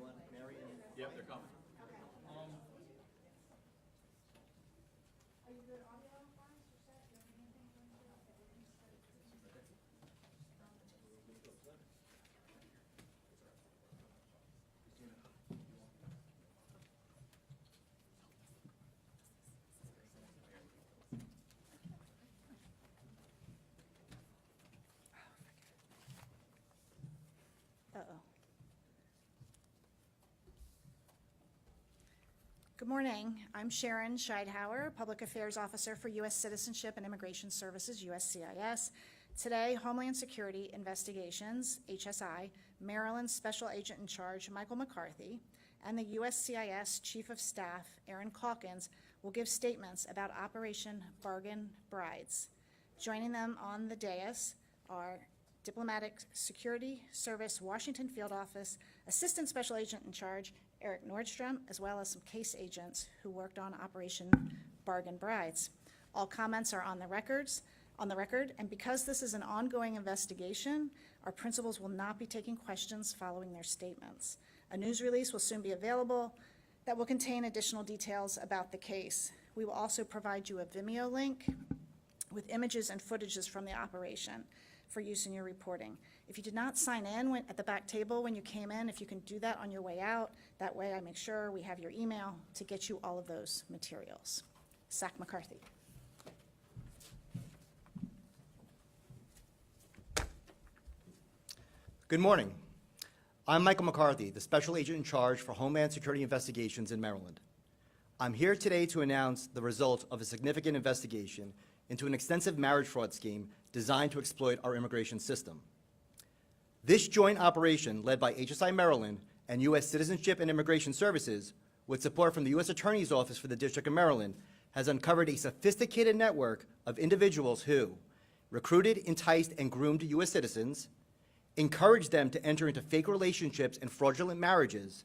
want Mary and... Yep, they're coming. Are you good audio-wise? You're set? You don't need anything from you? Good morning. I'm Sharon Scheidhauer, Public Affairs Officer for U.S. Citizenship and Immigration Services, USCIS. Today, Homeland Security Investigations, HSI, Maryland Special Agent in Charge, Michael McCarthy, and the USCIS Chief of Staff, Aaron Calkins, will give statements about Operation Bargain Brides. Joining them on the dais are Diplomatic Security Service, Washington Field Office, Assistant Special Agent in Charge, Eric Nordstrom, as well as some case agents who worked on Operation Bargain Brides. All comments are on the record, and because this is an ongoing investigation, our principals will not be taking questions following their statements. A news release will soon be available that will contain additional details about the case. We will also provide you a Vimeo link with images and footages from the operation for use in your reporting. If you did not sign in at the back table when you came in, if you can do that on your way out, that way I make sure we have your email to get you all of those materials. Zach McCarthy. Good morning. I'm Michael McCarthy, the Special Agent in Charge for Homeland Security Investigations in Maryland. I'm here today to announce the result of a significant investigation into an extensive marriage fraud scheme designed to exploit our immigration system. This joint operation, led by HSI Maryland and U.S. Citizenship and Immigration Services, with support from the U.S. Attorney's Office for the District of Maryland, has uncovered a sophisticated network of individuals who recruited, enticed, and groomed U.S. citizens, encouraged them to enter into fake relationships and fraudulent marriages,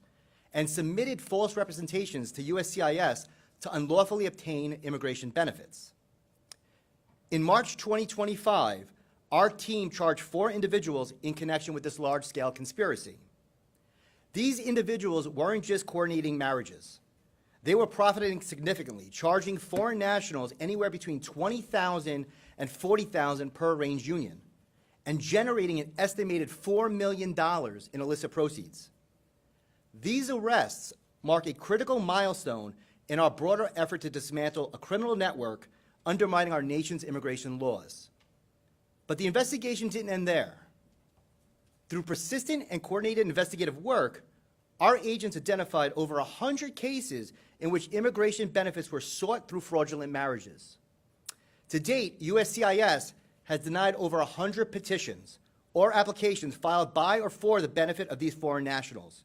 and submitted false representations to USCIS to unlawfully obtain immigration benefits. In March 2025, our team charged 4 individuals in connection with this large-scale conspiracy. These individuals weren't just coordinating marriages. They were profiting significantly, charging foreign nationals anywhere between $20,000 and $40,000 per arranged union, and generating an estimated $4 million in illicit proceeds. These arrests mark a critical milestone in our broader effort to dismantle a criminal network undermining our nation's immigration laws. But the investigation didn't end there. Through persistent and coordinated investigative work, our agents identified over 100 cases in which immigration benefits were sought through fraudulent marriages. To date, USCIS has denied over 100 petitions or applications filed by or for the benefit of these foreign nationals.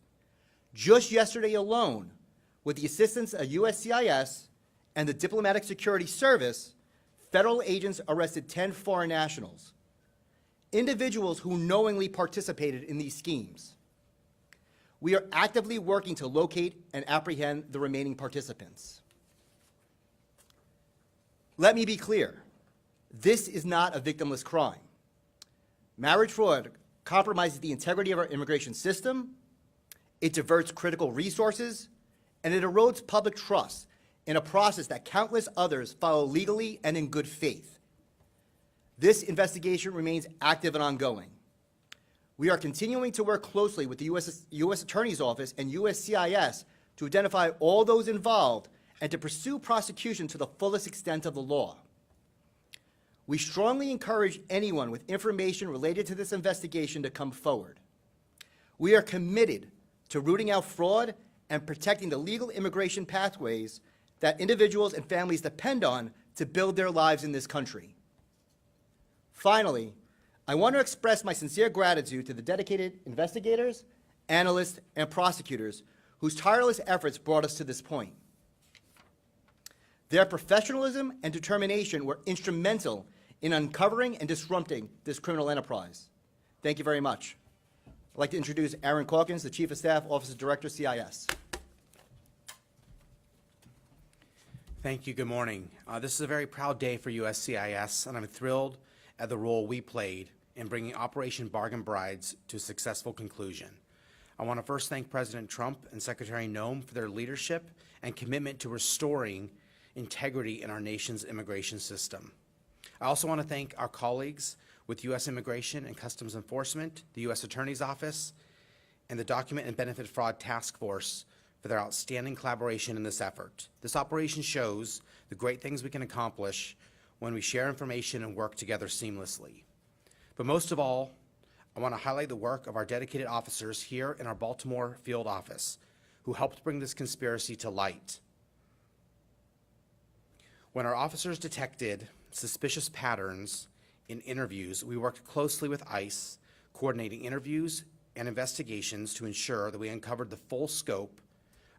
Just yesterday alone, with the assistance of USCIS and the Diplomatic Security Service, federal agents arrested 10 foreign nationals, individuals who knowingly participated in these schemes. We are actively working to locate and apprehend the remaining participants. Let me be clear, this is not a victimless crime. Marriage fraud compromises the integrity of our immigration system, it diverts critical resources, and it erodes public trust in a process that countless others follow legally and in good faith. This investigation remains active and ongoing. We are continuing to work closely with the U.S. Attorney's Office and USCIS to identify all those involved and to pursue prosecution to the fullest extent of the law. We strongly encourage anyone with information related to this investigation to come forward. We are committed to rooting out fraud and protecting the legal immigration pathways that individuals and families depend on to build their lives in this country. Finally, I want to express my sincere gratitude to the dedicated investigators, analysts, and prosecutors whose tireless efforts brought us to this point. Their professionalism and determination were instrumental in uncovering and disrupting this criminal enterprise. Thank you very much. I'd like to introduce Aaron Calkins, the Chief of Staff, Office of Director, CIS. Thank you. Good morning. This is a very proud day for USCIS, and I'm thrilled at the role we played in bringing Operation Bargain Brides to a successful conclusion. I want to first thank President Trump and Secretary Noem for their leadership and commitment to restoring integrity in our nation's immigration system. I also want to thank our colleagues with U.S. Immigration and Customs Enforcement, the U.S. Attorney's Office, and the Document and Benefit Fraud Task Force for their outstanding collaboration in this effort. This operation shows the great things we can accomplish when we share information and work together seamlessly. But most of all, I want to highlight the work of our dedicated officers here in our Baltimore field office who helped bring this conspiracy to light. When our officers detected suspicious patterns in interviews, we worked closely with ICE, coordinating interviews and investigations to ensure that we uncovered the full scope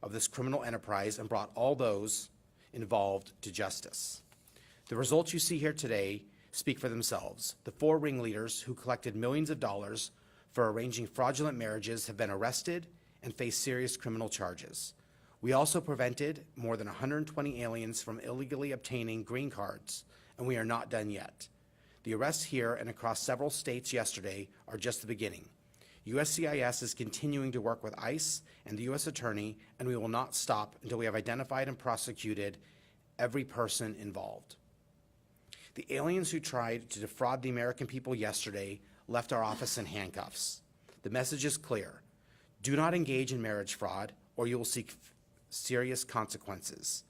of this criminal enterprise and brought all those involved to justice. The results you see here today speak for themselves. The 4 ringleaders who collected millions of dollars for arranging fraudulent marriages have been arrested and face serious criminal charges. We also prevented more than 120 aliens from illegally obtaining green cards, and we are not done yet. The arrests here and across several states yesterday are just the beginning. USCIS is continuing to work with ICE and the U.S. Attorney, and we will not stop until we have identified and prosecuted every person involved. The aliens who tried to defraud the American people yesterday left our office in handcuffs. The message is clear. Do not engage in marriage fraud, or you will seek serious consequences.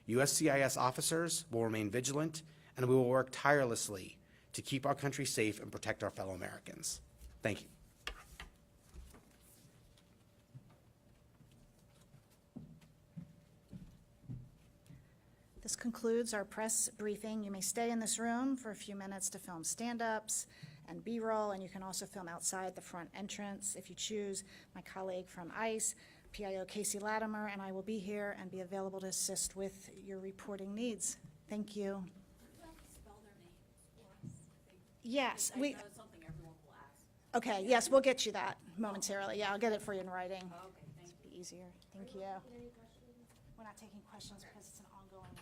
USCIS officers will remain vigilant, and we will work tirelessly to keep our country safe and protect our fellow Americans. Thank you. This concludes our press briefing. You may stay in this room for a few minutes to film stand-ups and B-roll, and you can also film outside the front entrance if you choose. My colleague from ICE, PIO Casey Latimer, and I will be here and be available to assist with your reporting needs. Thank you. Do you have to spell their names for us? Yes, I we, know it's something everyone will ask. okay, yes, we'll get you that momentarily. Yeah, I'll get it for you in writing. Okay, thank you. Be easier. Thank you. We're not taking questions because it's an ongoing